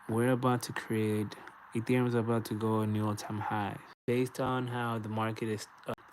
we're about to create, Ethereum is about to go a new all-time high. Based on how the market is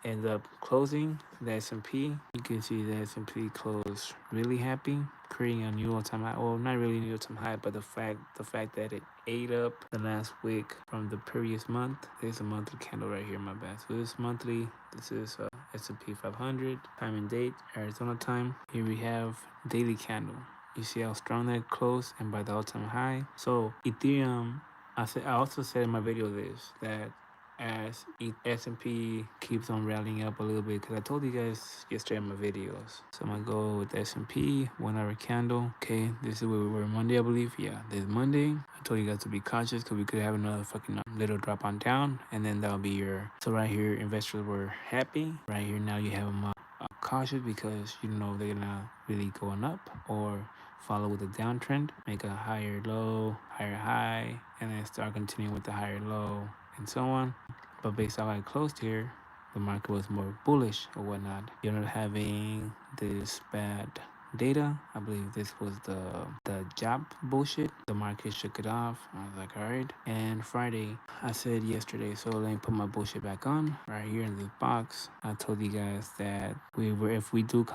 ends up closing, the S&P, you can see the S&P closed really happy, creating a new all-time high. Well, not really new all-time high, but the fact that it ate up the last week from the previous month. There's a monthly candle right here, my bad. So this monthly, this is S&P 500, time and date, Arizona time. Here we have daily candle. You see how strong that closed and by the all-time high. So Ethereum, I also said in my video this, that as S&P keeps on rallying up a little bit, because I told you guys yesterday in my videos. So I'm gonna go with S&P 1 hour candle. Okay, this is where we were Monday, I believe. Yeah, this is Monday. I told you guys to be cautious because we could have another fucking little drop on down, and then that'll be your. So right here, investors were happy. Right here now you have them cautious because you don't know if they're gonna really going up or follow with the downtrend, make a higher low, higher high, and then start continuing with the higher low and so on. But based on how I closed here, the market was more bullish or whatnot. You're not having this bad data. I believe this was the job bullshit. The market shook it off. I was like, all right. And Friday, I said yesterday, so let me put my bullshit back on right here in this box. I told you guys that if we did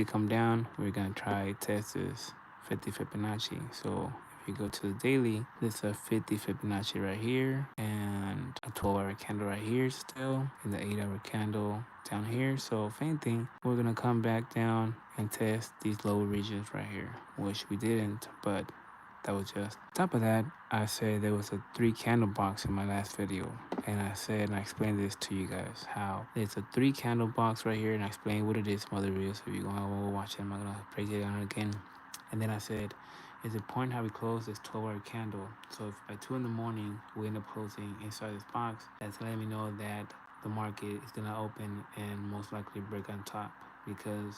come down, we're gonna try test this 50 Fibonacci. So if you go to the daily, there's a 50 Fibonacci right here and a 12-hour candle right here still, and the 8-hour candle down here. So if anything, we're gonna come back down and test these lower regions right here, which we didn't, but that was just. On top of that, I said there was a 3 candle box in my last video, and I explained this to you guys, how it's a 3 candle box right here, and I explained what it is, what it is. If you want to watch it, I'm not gonna break it down again. And then I said, it's important how we close this 12-hour candle. So if by 2 in the morning we end up closing inside this box, that's letting me know that the market is gonna open and most likely break on top. Because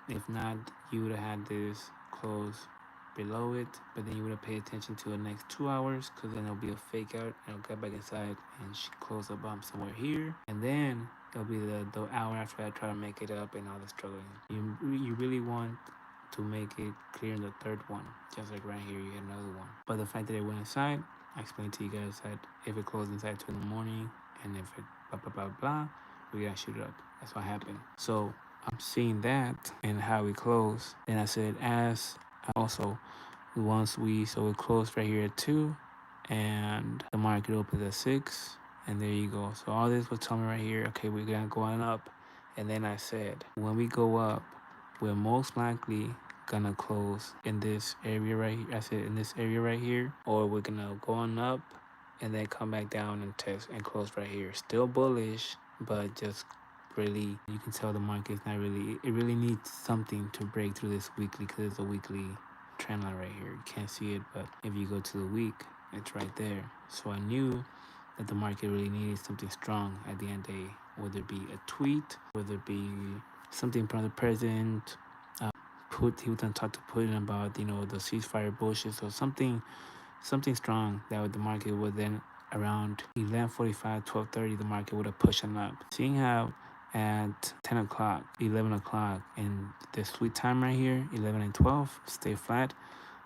if not, you would have had this close below it, but then you would have paid attention to the next 2 hours, because then it'll be a fake out and it'll get back inside and close a bump somewhere here, and then it'll be the hour after I try to make it up and all the struggling. You really want to make it clear in the third one, just like right here you had another one. But the fact that it went inside, I explained to you guys that if it closed inside 2 in the morning and if it blah blah blah blah, we gotta shoot it up. That's what happened. So I'm seeing that and how we close. And I said, as also it closed right here at 2 and the market opens at 6, and there you go. So all this was telling me right here, okay, we're gonna go on up. And then I said, when we go up, we're most likely gonna close in this area right here. I said in this area right here, or we're gonna go on up and then come back down and test and close right here. Still bullish, but just really, you can tell the market's not really, it really needs something to break through this weekly, because it's a weekly trend line right here. You can't see it, but if you go to the week, it's right there. So I knew that the market really needed something strong at the end of the day, whether it be a tweet, whether it be something from the president. He was gonna talk to Putin about the ceasefire bullshit, so something strong that the market would then around 11:45, 12:30, the market would have pushed on up. Seeing how at 10 o'clock, 11 o'clock, and the sweet time right here, 11 and 12, stay flat.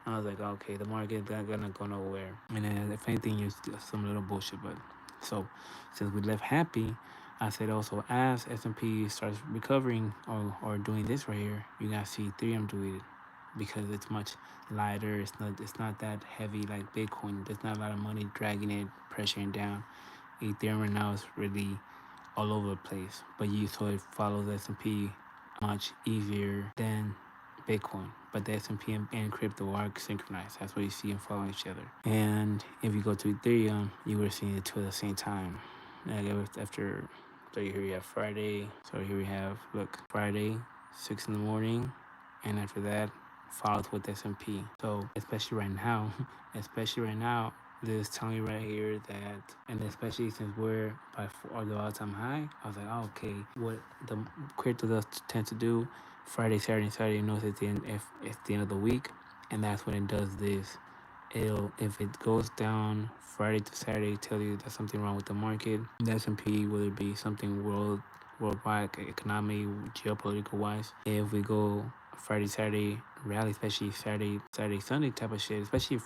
I was like, okay, the market not gonna go nowhere. And then if anything, it's some little bullshit. But so since we left happy, I said also, as S&P starts recovering or doing this right here, you gotta see Ethereum do it, because it's much lighter. It's not that heavy like Bitcoin. There's not a lot of money dragging it, pressuring down. Ethereum right now is really all over the place, but it follows S&P much easier than Bitcoin. But the S&P and crypto are synchronized. That's what you see them following each other. And if you go to Ethereum, you were seeing the two at the same time. After, so here we have Friday. So here we have, look, Friday, 6 in the morning, and after that, followed with S&P. So especially right now, this is telling you right here that, and especially since we're by the all-time high, I was like, oh, okay, what the crypto does tend to do, Friday, Saturday, and Saturday, knows at the end of the week, and that's when it does this. If it goes down Friday to Saturday, tell you there's something wrong with the market. The S&P, whether it be something worldwide, economy, geopolitical wise. If we go Friday, Saturday rally, especially Saturday, Sunday type of shit, especially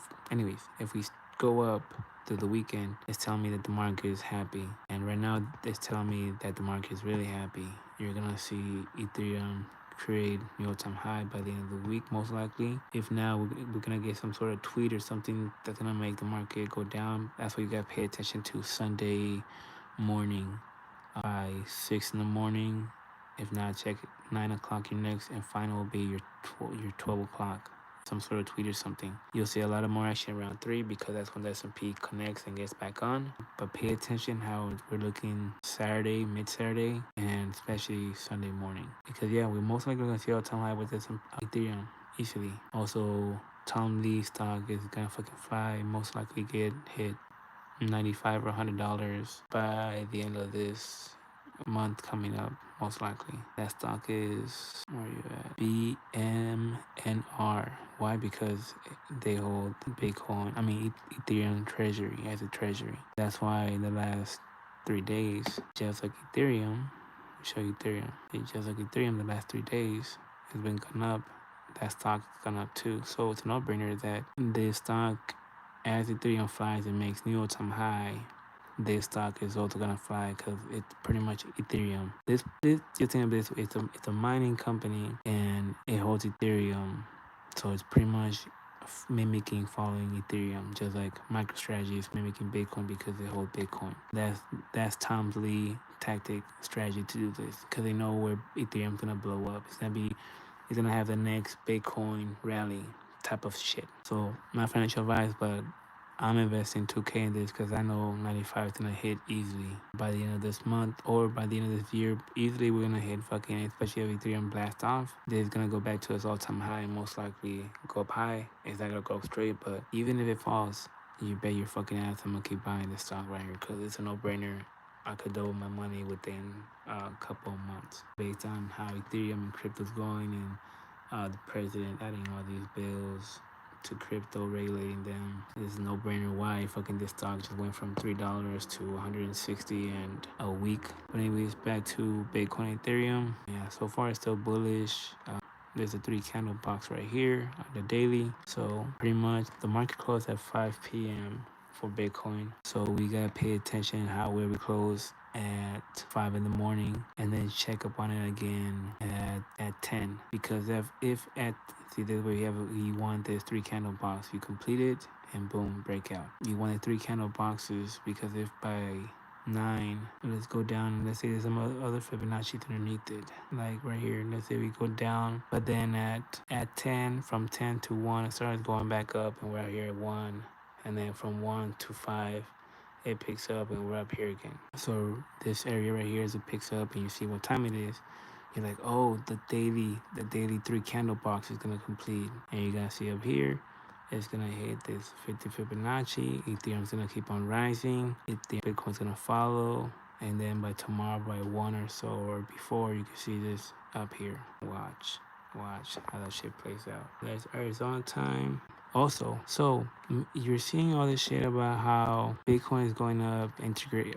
if we go up through the weekend, it's telling me that the market is happy. And right now, it's telling me that the market is really happy. You're gonna see Ethereum create new all-time high by the end of the week, most likely. If now we're gonna get some sort of tweet or something that's gonna make the market go down. That's what you gotta pay attention to Sunday morning by 6 in the morning. If not, check 9 o'clock your next, and final will be your 12 o'clock. Some sort of tweet or something. You'll see a lot of more action around 3 because that's when the S&P connects and gets back on. But pay attention how we're looking Saturday, mid-Saturday, and especially Sunday morning. Because yeah, we're most likely going to see all-time high with this Ethereum easily. Also, Tom Lee stock is going to fucking fly, most likely get hit $95 or $100 by the end of this month coming up, most likely. That stock is, where are you at? BMNR. Why? Because they hold Bitcoin, Ethereum treasury as a treasury. That's why in the last 3 days, just like Ethereum, show you Ethereum. Just like Ethereum, the last 3 days has been going up. That stock's gone up too. So it's a no-brainer that this stock, as Ethereum flies and makes new all-time high, this stock is also gonna fly because it's pretty much Ethereum. This you think of this, it's a mining company and it holds Ethereum, so it's pretty much mimicking following Ethereum, just like MicroStrategy is mimicking Bitcoin because they hold Bitcoin. That's Tom Lee tactic strategy to do this because they know where Ethereum's gonna blow up. It's gonna have the next Bitcoin rally type of shit. So not financial advice, but I'm investing 2K in this because I know 95 is gonna hit easily by the end of this month or by the end of this year. Easily we're gonna hit fucking, especially if Ethereum blast off. This is gonna go back to its all-time high and most likely go up high. It's not gonna go up straight, but even if it falls, you bet your fucking ass I'm gonna keep buying this stock right here because it's a no-brainer. I could double my money within a couple of months based on how Ethereum and crypto's going and the president adding all these bills to crypto, regulating them. It's a no-brainer why fucking this stock just went from $3 to 160 in a week. But anyways, back to Bitcoin and Ethereum. Yeah, so far it's still bullish. There's a 3 candle box right here on the daily. So pretty much the market closed at 5 p.m. for Bitcoin. So we gotta pay attention how where we close at 5 in the morning and then check up on it again at 10. Because if at see this way you want this 3 candle box, you complete it and boom, breakout. You wanted 3 candle boxes because if by 9, let's go down, let's say there's some other Fibonacci underneath it, like right here, let's say we go down, but then at 10, from 10 to 1 it starts going back up and we're out here at 1, and then from 1 to 5 it picks up and we're up here again. So this area right here, as it picks up and you see what time it is, you're like, oh, the daily 3 candle box is gonna complete, and you gotta see up here it's gonna hit this 50 Fibonacci. Ethereum's gonna keep on rising. Bitcoin's gonna follow, and then by tomorrow, by 1 or so or before, you can see this up here. Watch how that shit plays out. There's Arizona time. Also, so you're seeing all this shit about how Bitcoin is going up,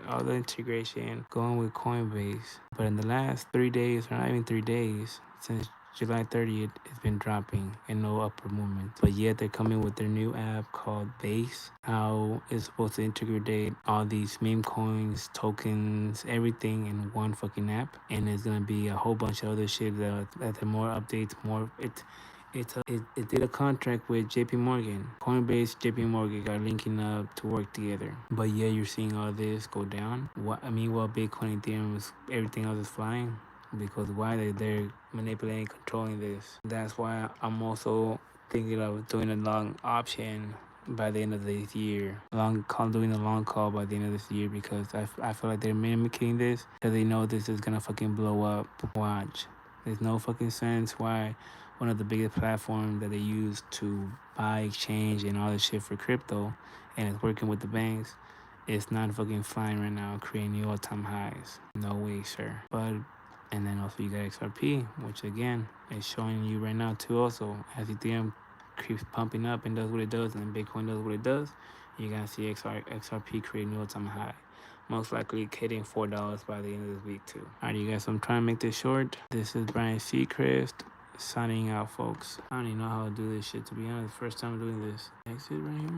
all the integration going with Coinbase, but in the last 3 days, or not even 3 days, since July 30th, it's been dropping and no upward movement. But yet they're coming with their new app called Base. How it's supposed to integrate all these meme coins, tokens, everything in one fucking app. And there's gonna be a whole bunch of other shit that are more updates, more it did a contract with JP Morgan. Coinbase, JP Morgan got linking up to work together. But yeah, you're seeing all this go down. While Bitcoin, Ethereum, everything else is flying. Because why they're manipulating, controlling this. That's why I'm also thinking of doing a long option by the end of this year. Doing a long call by the end of this year because I feel like they're mimicking this because they know this is gonna fucking blow up. Watch. There's no fucking sense why one of the biggest platforms that they use to buy, exchange, and all this shit for crypto, and it's working with the banks, it's not fucking flying right now, creating new all-time highs. No way, sir. And then also you got XRP, which again is showing you right now too also. As Ethereum keeps pumping up and does what it does, and then Bitcoin does what it does, you're going to see XRP create new all-time high. Most likely hitting $4 by the end of this week too. Alright, you guys, so I'm trying to make this short. This is Brian Seacrest signing out, folks. I don't even know how to do this shit, to be honest. First time doing this. Exit right here.